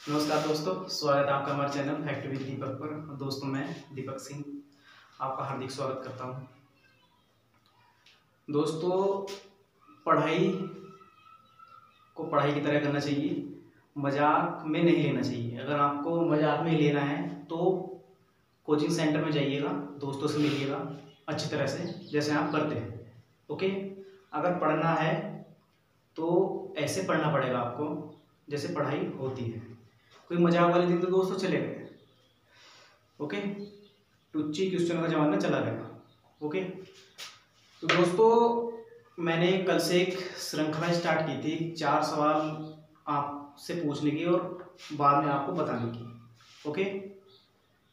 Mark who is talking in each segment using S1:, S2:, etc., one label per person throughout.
S1: नमस्कार दोस्तों, स्वागत है आपका हमारे चैनल फैक्ट विद दीपक पर। दोस्तों, मैं दीपक सिंह आपका हार्दिक स्वागत करता हूं। दोस्तों, पढ़ाई को पढ़ाई की तरह करना चाहिए, मजाक में नहीं लेना चाहिए। अगर आपको मजाक में लेना है तो कोचिंग सेंटर में जाइएगा, दोस्तों से मिलिएगा अच्छी तरह से, जैसे आप करते हैं। ओके, अगर पढ़ना है तो ऐसे पढ़ना पड़ेगा आपको जैसे पढ़ाई होती है। कोई मजाक वाले दिन तो दोस्तों चले गए। ओके, टुच्ची क्वेश्चन का जमाना चला गया। ओके, तो दोस्तों मैंने कल से एक श्रृंखला स्टार्ट की थी, 4 सवाल आपसे पूछने की और बाद में आपको बताने की। ओके,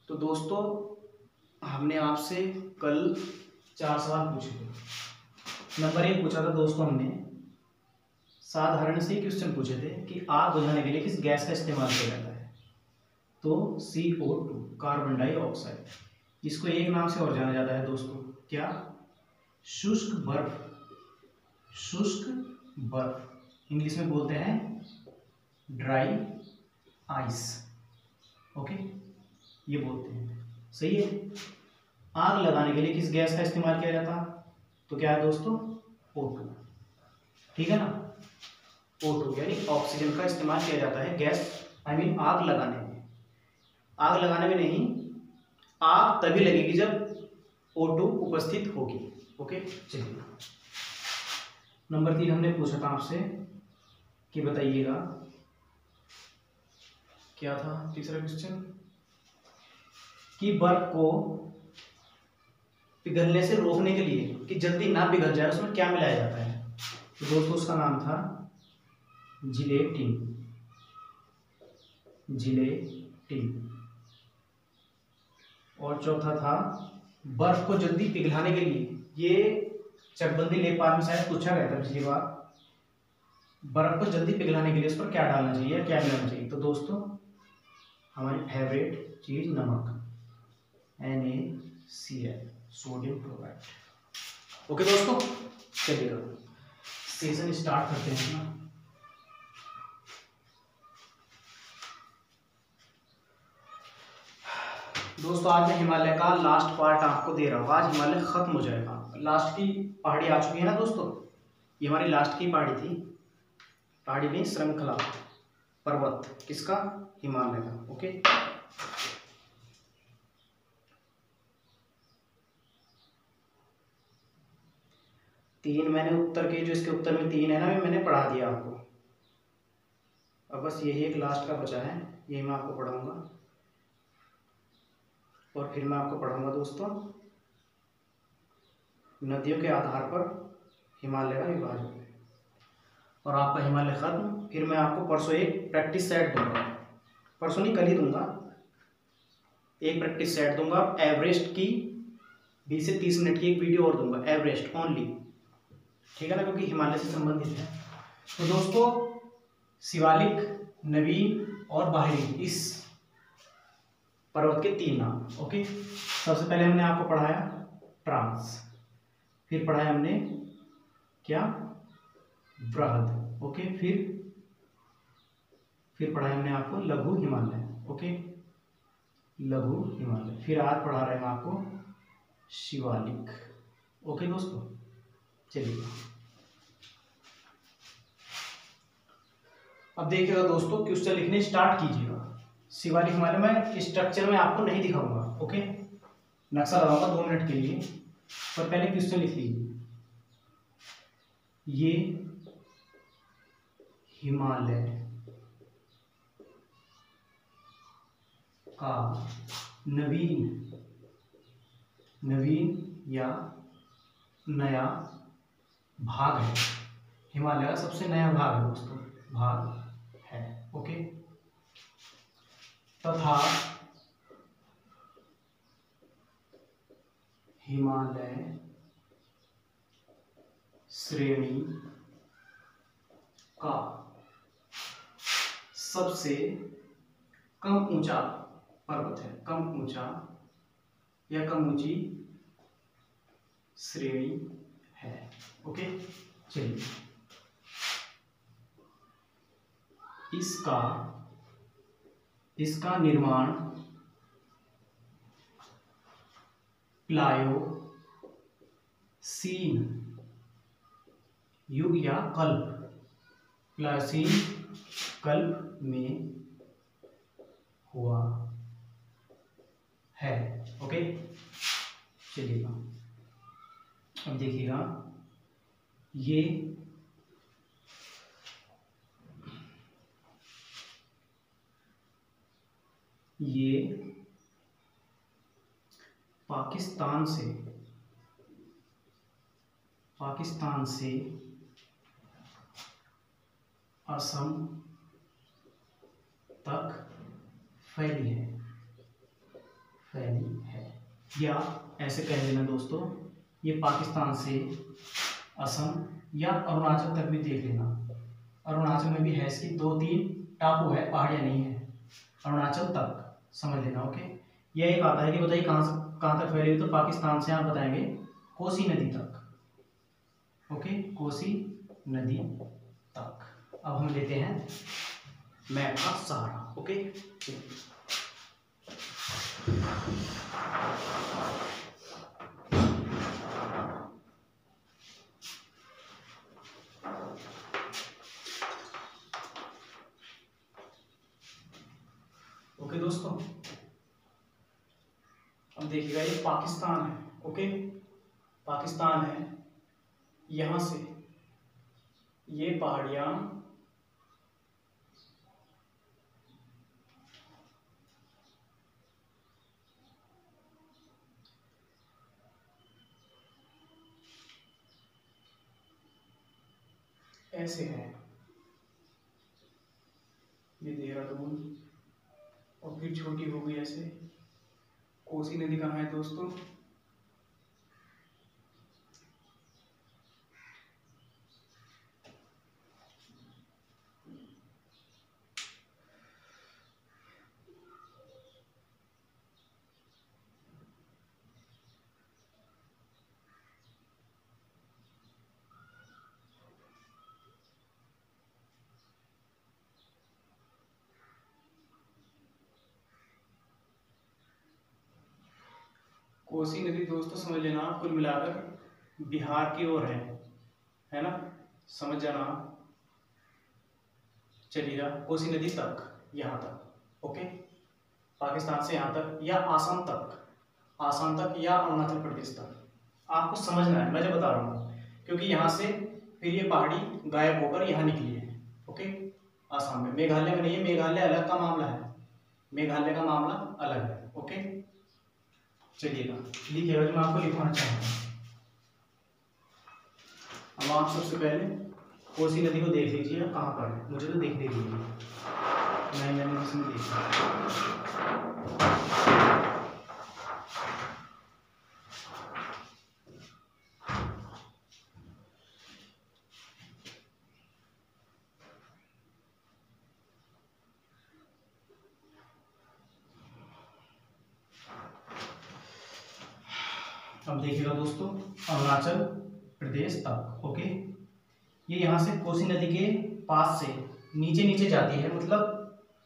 S1: तो दोस्तों हमने आपसे कल 4 सवाल पूछे थे। नंबर 1 पूछा था दोस्तों, हमने साधारण से क्वेश्चन पूछे थे कि आग बुझाने के लिए किस गैस का इस्तेमाल किया जाता है। तो CO2, कार्बन डाइऑक्साइड। इसको एक नाम से और जाना जाता है दोस्तों, क्या? शुष्क बर्फ। शुष्क बर्फ इंग्लिश में बोलते हैं ड्राई आइस। ओके, ये बोलते हैं, सही है। आग लगाने के लिए किस गैस का इस्तेमाल किया जाता? तो क्या है दोस्तों? O2। ठीक है ना, O2 यानी ऑक्सीजन का इस्तेमाल किया जाता है गैस, आई मीन आग लगाने में। आग लगाने में नहीं, आग तभी लगेगी जब O2 उपस्थित होगी। ओके, चलिए नंबर 3 हमने पूछा था आपसे कि बताइएगा क्या था तीसरा क्वेश्चन, कि बर्फ को पिघलने से रोकने के लिए कि जल्दी ना पिघल जाए उसमें क्या मिलाया जाता है। तो दोस्तों उसका नाम था जिलेटिन। जिलेटिन। और चौथा था बर्फ को जल्दी पिघलाने के लिए, ये चकबंदी लेखपाल में शायद पूछा गया था पिछली बार, बर्फ को जल्दी पिघलाने के लिए उस पर क्या डालना चाहिए, क्या मिलाना चाहिए। तो दोस्तों हमारी फेवरेट चीज नमक, NaCl, सोडियम क्लोराइड। ओके दोस्तों, चलिए सेशन स्टार्ट करते हैं ना। दोस्तों आज मैं हिमालय का लास्ट पार्ट आपको दे रहा हूँ। आज हिमालय खत्म हो जाएगा, लास्ट की पहाड़ी आ चुकी है ना दोस्तों। ये हमारी लास्ट की पहाड़ी थी, पहाड़ी नहीं श्रृंखला, पर्वत किसका? हिमालय का। ओके, तीन मैंने उत्तर के, जो इसके उत्तर में 3 है ना, मैंने पढ़ा दिया आपको। अब बस यही एक लास्ट का बचा है, यही मैं आपको पढ़ाऊंगा और फिर मैं आपको पढ़ाऊंगा दोस्तों नदियों के आधार पर हिमालय का विभाजन, और आपका हिमालय खत्म। फिर मैं आपको परसों एक प्रैक्टिस सेट दूंगा, परसों नहीं कल ही दूंगा, एक प्रैक्टिस सेट दूंगा। एवरेस्ट की 20 से 30 मिनट की एक वीडियो और दूंगा, एवरेस्ट ओनली। ठीक है ना, क्योंकि हिमालय से संबंधित है। तो दोस्तों शिवालिक, नवीन और बाहरी, इस पर्वत के 3 नाम। ओके, सबसे पहले हमने आपको पढ़ाया ट्रांस, फिर पढ़ाया हमने क्या? बृहद। ओके, फिर पढ़ाया हमने आपको लघु हिमालय। ओके, लघु हिमालय। फिर आज पढ़ा रहे हैं आपको शिवालिक। ओके दोस्तों, चलिए अब देखिएगा दोस्तों, क्वेश्चन लिखने स्टार्ट कीजिएगा। शिवालिक हिमालय में स्ट्रक्चर में आपको नहीं दिखाऊंगा। ओके, नक्शा लगाऊंगा 2 मिनट के लिए, पर पहले क्वेश्चन लिख लीजिए। ये हिमालय का नवीन या नया भाग है। हिमालय का सबसे नया भाग है दोस्तों, भाग है। ओके, तथा हिमालय श्रेणी का सबसे कम ऊंचा पर्वत है, कम ऊंचा या कम ऊंची श्रेणी है। ओके, चलिए इसका इसका निर्माण प्लायोसीन युग या कल्प, प्लायोसीन कल्प में हुआ है। ओके, चलिएगा अब देखिएगा, ये पाकिस्तान से असम तक फैली है, या ऐसे कह देना दोस्तों, ये पाकिस्तान से असम या अरुणाचल तक भी देख लेना। अरुणाचल में भी है, इसकी 2-3 टापू है, पहाड़ियाँ नहीं है, अरुणाचल तक समझ लेना। ओके, यह एक आता है कि बताइए कहाँ तक फैली हुई, तो पाकिस्तान से आप बताएंगे कोसी नदी तक। ओके, कोसी नदी तक। अब हम लेते हैं मैप का सहारा। ओके, ओके दोस्तों, अब देखिएगा, ये पाकिस्तान है। ओके, पाकिस्तान है, यहां से ये पहाड़ियां ऐसे है, ये देहरादून, और फिर छोटी हो गई ऐसे। कोसी नदी कहाँ है दोस्तों, कोसी नदी दोस्तों समझ लेना, कुल मिलाकर बिहार की ओर है ना, समझ जाना। चलिएगा, कोसी नदी तक, यहाँ तक। ओके, पाकिस्तान से यहाँ तक, या आसाम तक, या अरुणाचल प्रदेश तक, आपको समझना है मैं जो बता रहा हूँ, क्योंकि यहाँ से फिर ये पहाड़ी गायब होकर यहाँ निकली है। ओके, आसाम में, मेघालय में नहीं है, मेघालय अलग का मामला है, मेघालय का मामला अलग है। ओके, चलिएगा लिखिएगा जो मैं आपको लिखवाना चाहूँगा। अब आप सबसे पहले कोसी नदी को देख लीजिए कहाँ पर है, मुझे तो देखने दीजिए, मैंने इसमें देखा। अब देखिएगा दोस्तों, अरुणाचल प्रदेश तक। ओके, ये यहाँ से कोसी नदी के पास से नीचे नीचे जाती है, मतलब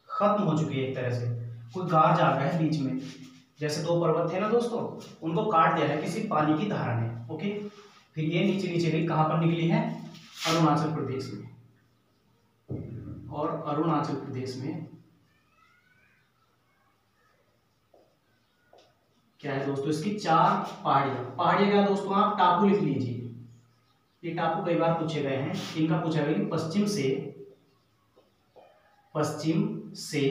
S1: खत्म हो चुकी है एक तरह से, कोई गार जा रहा है बीच में, जैसे 2 पर्वत थे ना दोस्तों, उनको काट दिया है किसी पानी की धारा ने। ओके, फिर ये नीचे नीचे गई, कहाँ पर निकली है, अरुणाचल प्रदेश में, और अरुणाचल प्रदेश में क्या है दोस्तों, इसकी 4 पहाड़ियां क्या दोस्तों, आप टापू लिख लीजिए, ये टापू कई बार पूछे गए हैं, इनका पूछा गया कि पश्चिम से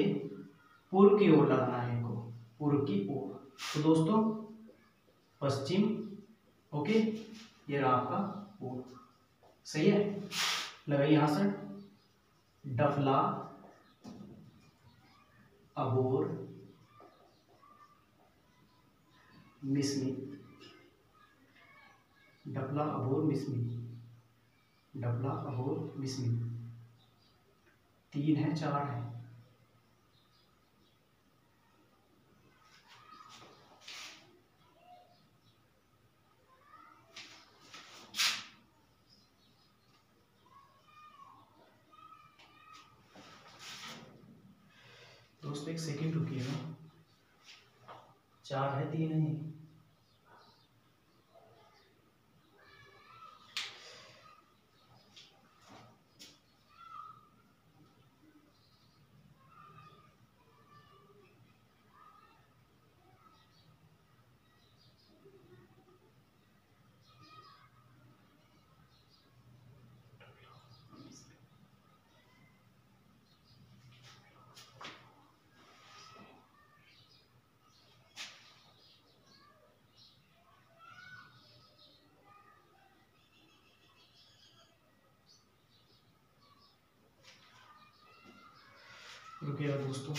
S1: पूर्व की ओर लगाना है इनको, पूर्व की ओर। तो दोस्तों पश्चिम, ओके, ये रहा आपका पूर्व, सही है, लगाइए यहां से डफला, अबोर, मिसमी, डफला, अबोर, मिसमी, डफला, अबोर, मिसमी, 3 है 4 है। दोस्तों एक सेकंड रुकिएगा, 4 है 3 है। रुकिएगा दोस्तों,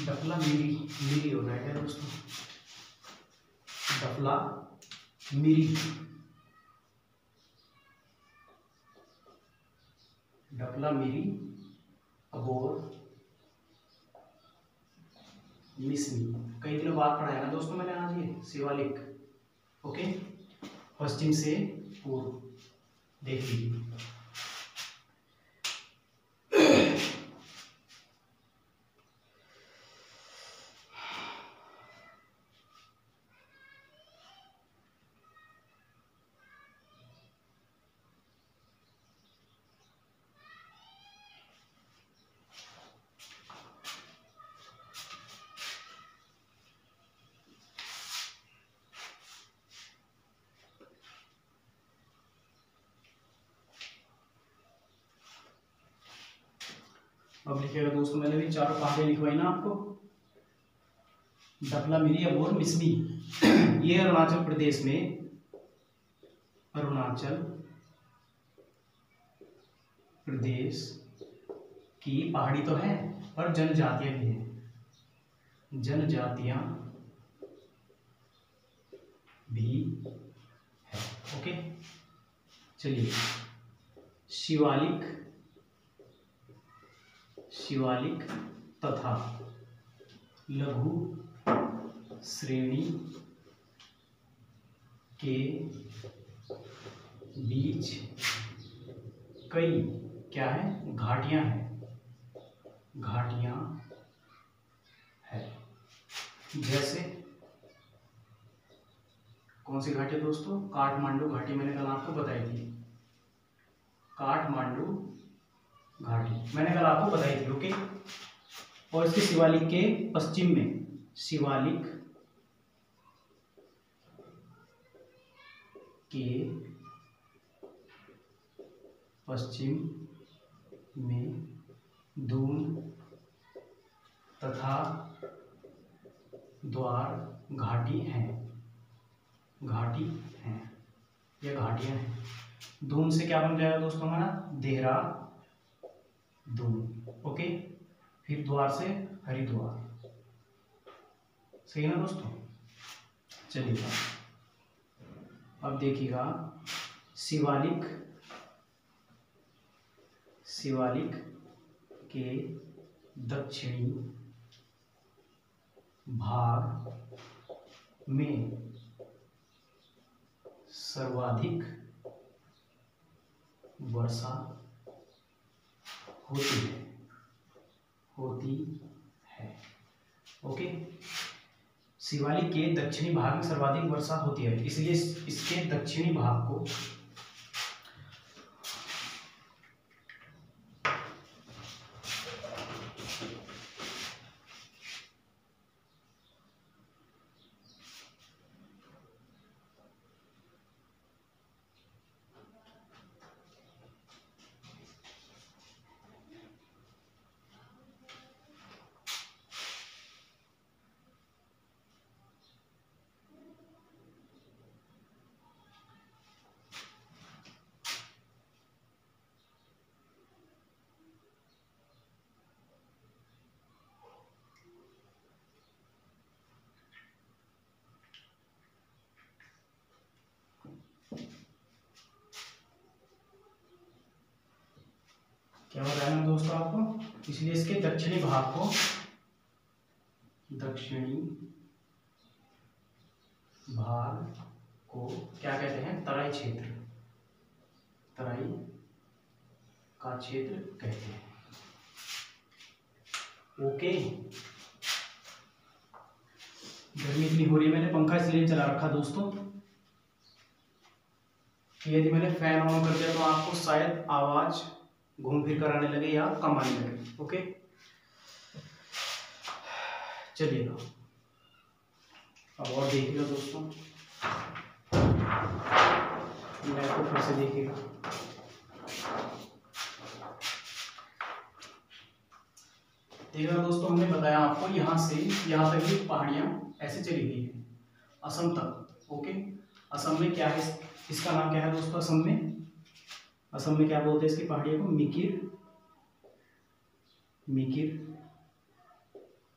S1: डफला मीरी मीरी हो रहा है क्या दोस्तों? डफला मीरी, डफला मीरी अबोर मिसमी। कई दिनों बाद पढ़ाया ना दोस्तों मैंने आज ये शिवालिक। ओके, पश्चिम से पूर्व देख लीजिए। अब लिखिएगा दोस्तों, मैंने भी 4 पागे लिखवाई ना आपको। डफला मीरी अबोर मिसमी ये अरुणाचल प्रदेश में, अरुणाचल प्रदेश की पहाड़ी तो है और जनजातियां भी हैं, जनजातियां भी है। ओके, चलिए शिवालिक, शिवालिक तथा लघु श्रेणी के बीच कई क्या है, घाटियां हैं, घाटियां है। जैसे कौन सी घाटी दोस्तों? काठमांडू घाटी, मैंने कल आपको बताई थी, काठमांडू घाटी मैंने कल आपको बताई थी। ओके, और इसके शिवालिक के पश्चिम में, शिवालिक के पश्चिम में दून तथा द्वार घाटी हैं, घाटी हैं, ये घाटियां हैं। दून से क्या बन जाएगा दोस्तों हमारा? देहरा दून। ओके, फिर द्वार से हरिद्वार। सही ना दोस्तों? चलिए अब देखिएगा, शिवालिक, शिवालिक के दक्षिणी भाग में सर्वाधिक वर्षा होती है। ओके, शिवालिक के दक्षिणी भाग में सर्वाधिक वर्षा होती है, इसलिए इसके दक्षिणी भाग को क्या बताया ना दोस्तों आपको, इसलिए इसके दक्षिणी भाग को, दक्षिणी भाग को क्या कहते हैं? तराई क्षेत्र, तराई का क्षेत्र कहते हैं। ओके, गर्मी इतनी हो रही है, मैंने पंखा इसलिए चला रखा दोस्तों, यदि मैंने फैन ऑन कर दिया तो आपको शायद आवाज घूम फिर कर आने लगे या कम आने लगे। ओके, चलिएगा अब और देखिएगा दोस्तों, मैं तो फिर से देखिएगा। देखिएगा दोस्तों, हमने बताया आपको यहाँ से यहाँ तक की पहाड़ियाँ ऐसे चली गई है असम तक। ओके, असम में क्या है, इसका नाम क्या है दोस्तों? असम में क्या बोलते हैं इसकी पहाड़ियों को? मिकिर, मिकिर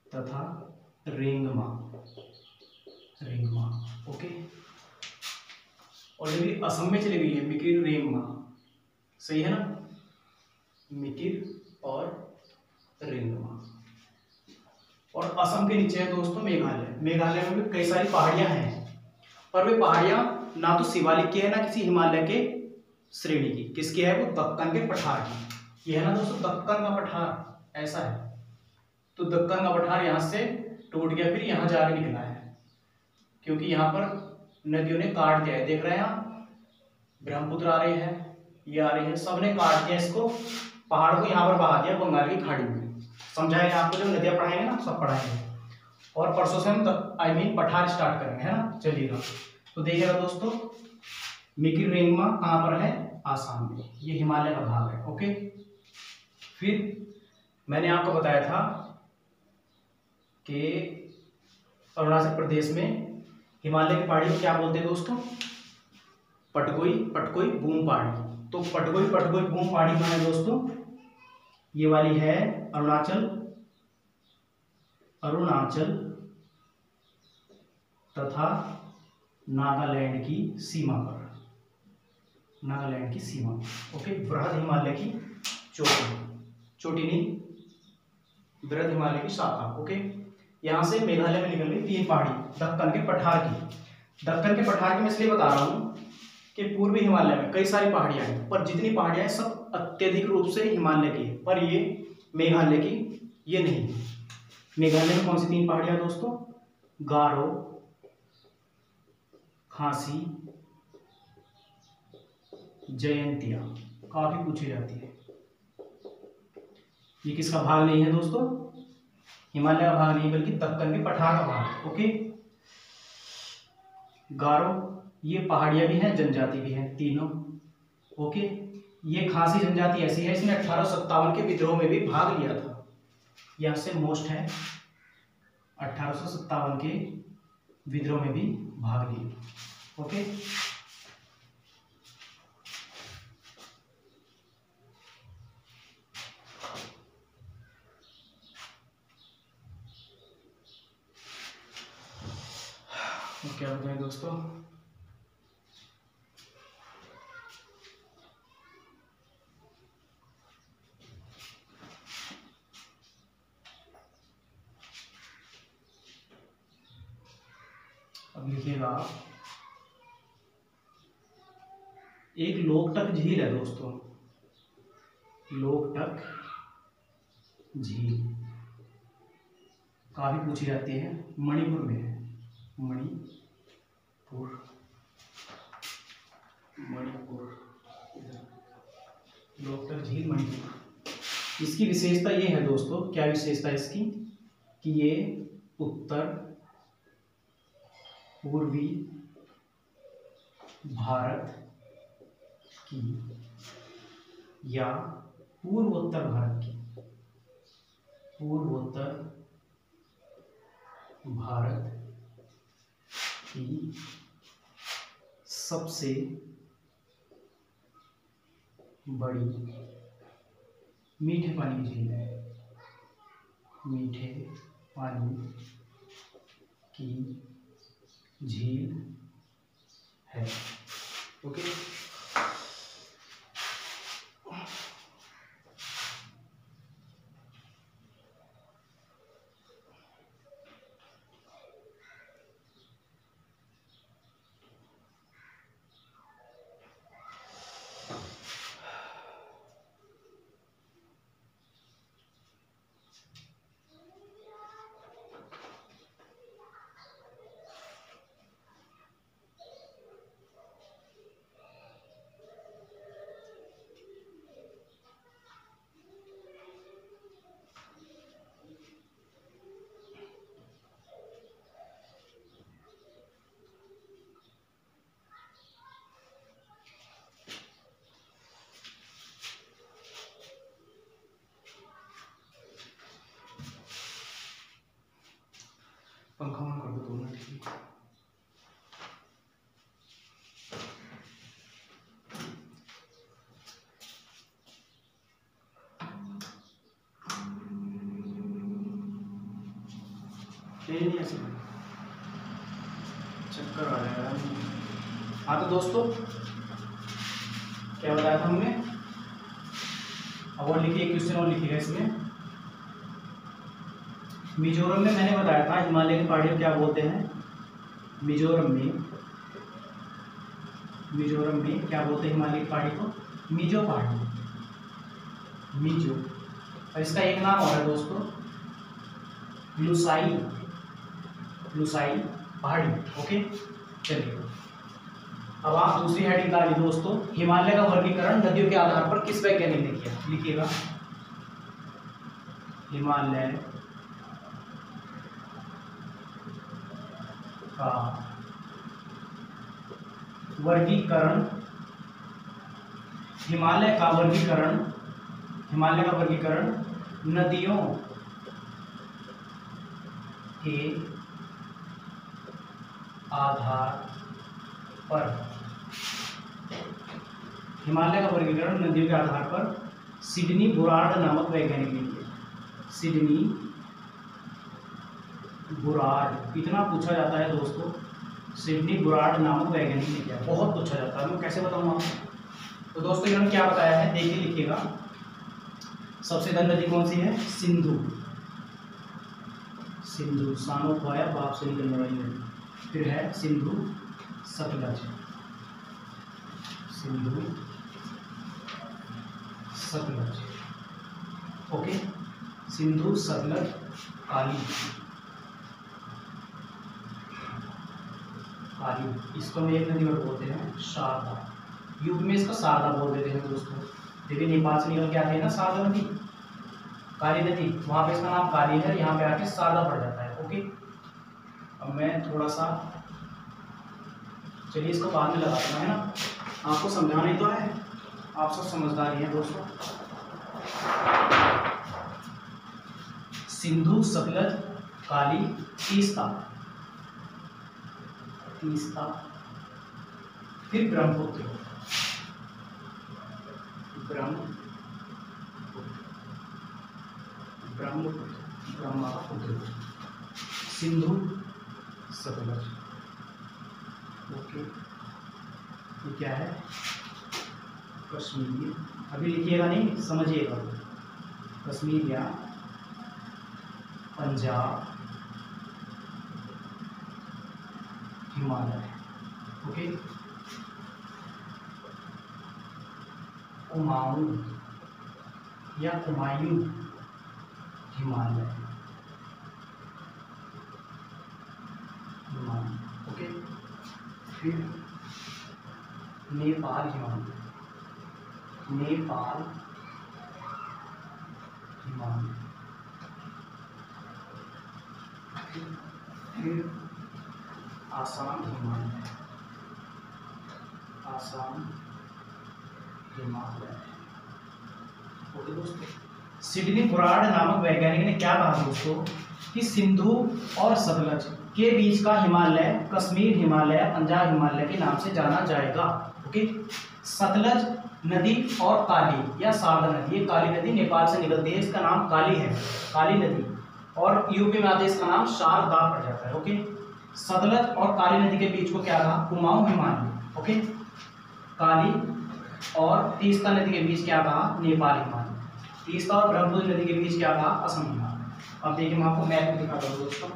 S1: तथा रेंगमा, रेंगमा। ओके, ऑलरेडी असम में चली गई है मिकिर रेंगमा, सही है ना? मिकिर और रेंगमा। और असम के नीचे है दोस्तों मेघालय। मेघालय में भी कई सारी पहाड़ियां हैं, पर वे पहाड़ियां ना तो शिवालिक की है ना किसी हिमालय के श्रेणी की। किसकी है? वो दक्कन के पठार की। ये है ना दोस्तों दक्कन का पठार, ऐसा है। तो दक्कन का पठार यहाँ से टूट गया, फिर यहाँ जाके निकला है, क्योंकि यहाँ पर नदियों ने काट दिया है। देख रहे हैं आप, ब्रह्मपुत्र आ रही है, ये आ रही है, सबने काट दिया इसको, पहाड़ को यहाँ पर बहा दिया बंगाल की खाड़ी में। समझाएंगे आपको, जब नदियां पढ़ाएंगे ना सब पढ़ाएंगे। और परसों से हम पठार स्टार्ट करेंगे, है ना? चलिएगा, तो देखिएगा दोस्तों, मिकिर रेंगमा कहाँ पर है? आसाम में, ये हिमालय का भाग है। ओके, फिर मैंने आपको बताया था कि अरुणाचल प्रदेश में हिमालय की पहाड़ी को क्या बोलते हैं दोस्तों? पटकोई, पटकोई बूम पहाड़ी। तो पटकोई, पटकोई बूम पहाड़ी कहाँ है दोस्तों? ये वाली है अरुणाचल, अरुणाचल तथा नागालैंड की सीमा पर, नागालैंड की सीमा पर। ओके, बृहद हिमालय की चोटी, चोटी नहीं, बृहद हिमालय की शाखा। ओके, यहाँ से मेघालय में निकल गई 3 पहाड़ी दक्कन के पठार की। दक्कन के पठार की मैं इसलिए बता रहा हूँ कि पूर्वी हिमालय में कई सारी पहाड़ियां हैं, पर जितनी पहाड़ियां हैं सब अत्यधिक रूप से हिमालय की, पर ये मेघालय की ये नहीं। मेघालय में कौन सी 3 पहाड़ियां दोस्तों? गारो, खासी, जयंतिया। काफी पूछी जाती है। ये किसका भाग नहीं है दोस्तों? हिमालय का भाग नहीं, बल्कि दक्कन के पठार का भाग। ओके, गारो, ये पहाड़ियां भी हैं, जनजाति भी हैं, तीनों। ओके, ये खासी जनजाति ऐसी है, इसने 1857 के विद्रोह में भी भाग लिया था। यहां से मोस्ट है, 1857 के विद्रोह में भी भाग लिया। ओके, क्या बताएं दोस्तों? अब लिखिएगा, एक लोकटक झील है दोस्तों, लोकटक झील काफी पूछी जाती है, मणिपुर में है, मणिपुर, मणिपुर, लोकटक झील मणिपुर। इसकी विशेषता ये है दोस्तों, क्या विशेषता है इसकी? कि ये उत्तर पूर्वी भारत की या पूर्वोत्तर भारत की, पूर्वोत्तर भारत की सबसे बड़ी मीठे पानी की झील है, मीठे पानी की झील है। ओके, नहीं ऐसे चक्कर आ जाएगा। हाँ तो दोस्तों क्या बताया था हमने, अब और लिखिए, क्वेश्चन और लिखिएगा इसमें। मिजोरम में मैंने बताया था हिमालय की पहाड़ियों क्या बोलते हैं, मिजोरम में क्या बोलते हैं हिमालय की पहाड़ी को, मिजो पहाड़ी, मिजो। और इसका एक नाम और है दोस्तों, लुसाई पहाड़ी। ओके चलिए अब आप दूसरी हेडिंग का लिखिए दोस्तों, हिमालय का वर्गीकरण नदियों के आधार पर किस वैज्ञानिक ने किया। लिखिएगा हिमालय का वर्गीकरण, हिमालय का वर्गीकरण नदियों के आधार पर, हिमालय का वर्गीकरण नदियों के आधार पर सिडनी बुरार्ड नामक वैज्ञानिक ने किया। सिडनी बुरार्ड, इतना पूछा जाता है दोस्तों, सिडनी बुरार्ड नामक वैज्ञानिक ने किया, बहुत पूछा जाता है, मैं कैसे बताऊं आपको। तो दोस्तों इन्होंने क्या बताया है देखिए, लिखिएगा। सबसे बड़ी नदी कौन सी है, सिंधु, सानो खोया बाप से निकलने वाली नदी। फिर है सिंधु सतलज, ओके, सिंधु सतलज काली, इसको हम एक नदी और बोलते हैं शारदा। यूपी में इसको शारदा बोल देते हैं दोस्तों, देखिए नेपाल से निकल के आती है ना शारदा नदी, काली नदी, वहां पे इसका नाम काली है, यहाँ पे आके शारदा पड़ जाता है। ओके अब मैं थोड़ा सा, चलिए इसको बाद में लगा दूंगा, है ना, आपको समझाना ही तो है, आप सब समझदार हैं दोस्तों। सिंधु सतलज काली तीस्ता, फिर ब्रह्मपुत्र, ब्रह्मपुत्र, सिंधु सतलज। ओके ये क्या है, कश्मीर, अभी लिखिएगा नहीं समझिएगा, कश्मीर या पंजाब, हिमालय। ओके कुमाऊं या कुमायूं हिमालय, ओके फिर नेपाल हिमालय, फिर आसाम हिमालय। ओके दोस्तों, सिडनी बुरार्ड नामक वैज्ञानिक ने क्या कहा दोस्तों कि सिंधु और सतलज के बीच का हिमालय कश्मीर हिमालय, पंजाब हिमालय के नाम से जाना जाएगा। ओके सतलज नदी और काली या शारदा नदी, ये काली नदी नेपाल से निकलती है, इसका नाम काली है, काली नदी, और यूपी में आते इसका नाम शारदा पड़ जाता है। ओके सतलज और काली नदी के बीच को क्या कहा, कुमाऊं हिमालय। ओके काली और तीस्ता नदी के बीच क्या कहा, नेपाल हिमालय। तीस्ता और ब्रह्मपुत्र नदी के बीच क्या कहा, असम हिमालय। अब देखिए मैं आपको मैप में दिखाता हूँ दोस्तों,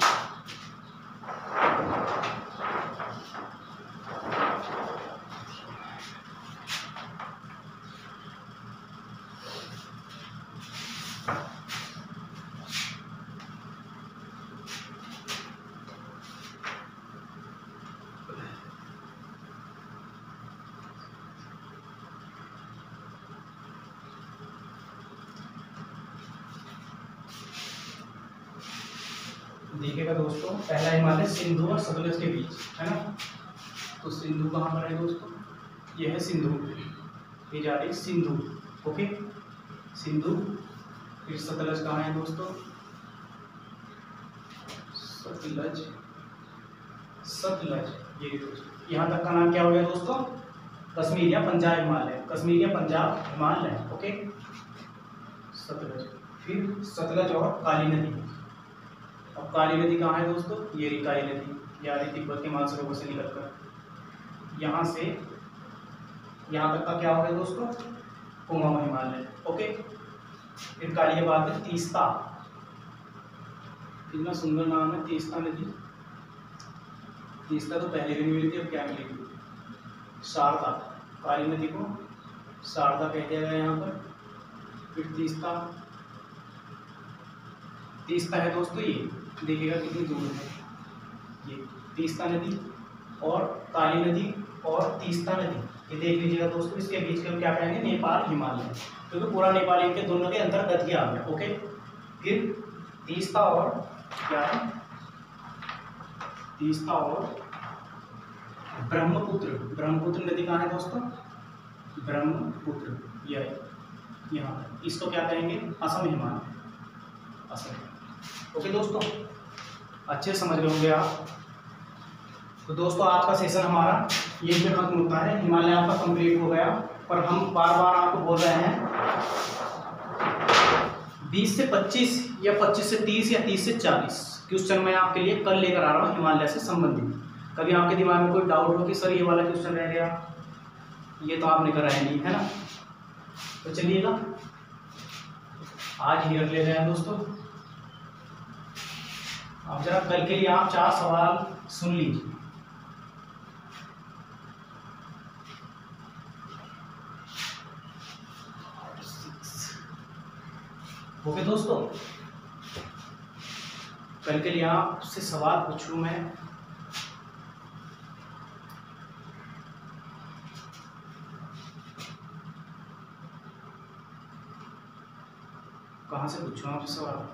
S1: देखिएगा दोस्तों, पहला हिमालय सिंधु और सतलज के बीच है ना, तो सिंधु कहाँ पर है दोस्तों, ये है सिंधु, ये जा रही सिंधु। ओके सिंधु, फिर सतलज कहाँ है दोस्तों, सतलज, ये यहाँ तक का नाम क्या हो गया दोस्तों? कश्मीर या पंजाब हिमालय, कश्मीर या पंजाब हिमालय। ओके, सतलज। फिर सतलज और काली नदी। अब काली नदी कहाँ है दोस्तों? ये रही काली नदी, या रही तिब्बत के मानसरोवर से निकलकर यहाँ से यहाँ तक का क्या हो गया दोस्तों? कुमाऊं हिमालय। ओके, फिर काली के बाद में तीस्ता, कितना सुंदर नाम है तीस्ता नदी। तीस्ता तो पहले भी नहीं मिली थी, अब क्या मिलेगी? शारदा, काली नदी को शारदा कह दिया गया यहाँ पर। फिर तीस्ता, तीस्ता है दोस्तों, ये देखिएगा कितनी दूर है, ये तीस्ता नदी और काली नदी और तीस्ता नदी, ये देख लीजिएगा दोस्तों। इसके बीच के हम क्या कहेंगे? नेपाल हिमालय, क्योंकि पूरा नेपाल इनके दोनों के अंतर्गत ही आ गया। ओके, फिर तीस्ता और क्या है? तीस्ता और ब्रह्मपुत्र। ब्रह्मपुत्र नदी कहाँ है दोस्तों? ब्रह्मपुत्र, यह यहाँ, इसको क्या कहेंगे? असम हिमालय, असम। ओके दोस्तों, अच्छे समझ गए होंगे आप। तो दोस्तों आज का सेशन हमारा ये भी खत्म होता है, हिमालय आपका कंप्लीट हो गया। पर हम बार बार आपको बोल रहे हैं 20 से 25 या 25 से 30 या 30 से 40 क्वेश्चन मैं आपके लिए कल लेकर आ रहा हूँ हिमालय से संबंधित। कभी आपके दिमाग में कोई डाउट हो कि सर ये वाला क्वेश्चन रह गया, ये तो आपने कराया नहीं है ना, तो चलिएगा आज ही रख ले रहे हैं दोस्तों। अब जरा कल के लिए आप 4 सवाल सुन लीजिए। ओके दोस्तों, कल के लिए आपसे सवाल पूछूं मैं। कहाँ से पूछूं आपसे सवाल?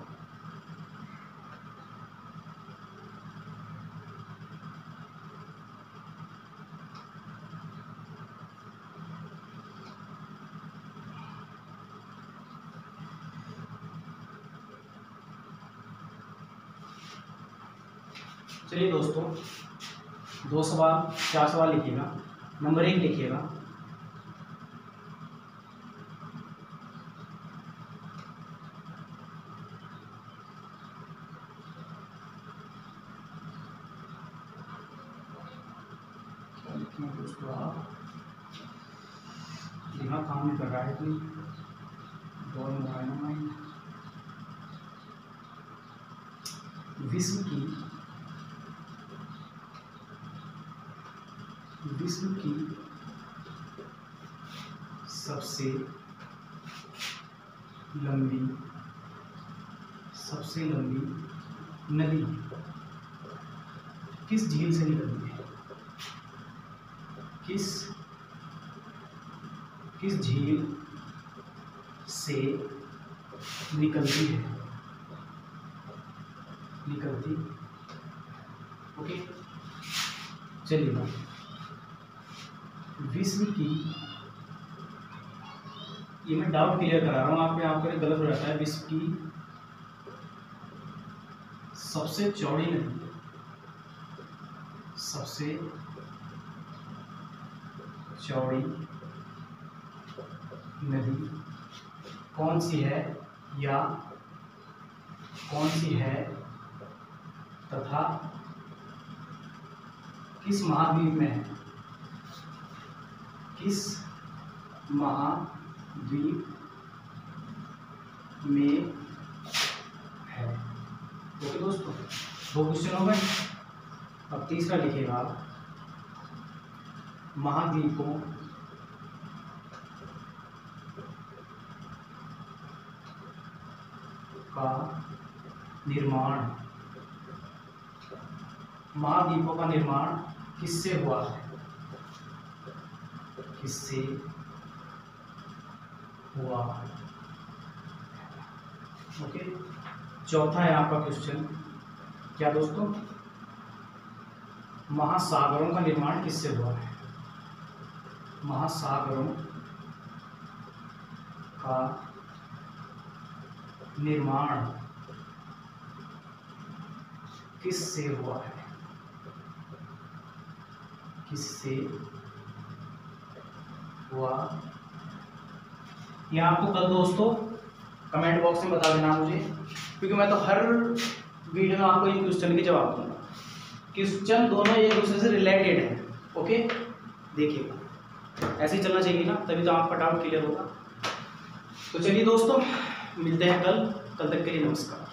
S1: चलिए दोस्तों, 2 सवाल 4 सवाल लिखिएगा। नंबर 1 लिखिएगा, क्या लिखना दोस्तों? आप यहाँ काम नहीं कर रहा है कोई, विश्व की सबसे लंबी नदी किस झील से निकलती है? किस झील से निकलती? ओके, चलिए विश्व की, ये मैं डाउट क्लियर करा रहा हूँ आपके, यहाँ पर गलत हो जाता है। विश्व की सबसे चौड़ी नदी, सबसे चौड़ी नदी कौन सी है, या कौन सी है तथा किस महाद्वीप में है? किस महाद्वीप में है? ओके दोस्तों, 2 क्वेश्चन हो गए। अब तीसरा लिखिएगा आप, महाद्वीपों का निर्माण, महाद्वीपों का निर्माण किससे हुआ है? किससे हुआ? ओके, चौथा है आपका क्वेश्चन, क्या दोस्तों? महासागरों का निर्माण किससे हुआ है? महासागरों का निर्माण किससे हुआ है? किससे हुआ, ये आपको कल दोस्तों कमेंट बॉक्स में बता देना मुझे, क्योंकि मैं तो हर वीडियो में आपको इन क्वेश्चन के जवाब दूंगा। क्वेश्चन दोनों एक दूसरे से रिलेटेड है, ओके। देखिएगा ऐसे ही चलना चाहिए ना, तभी तो आपका डाउट क्लियर होगा। तो चलिए दोस्तों, मिलते हैं कल तक के लिए नमस्कार।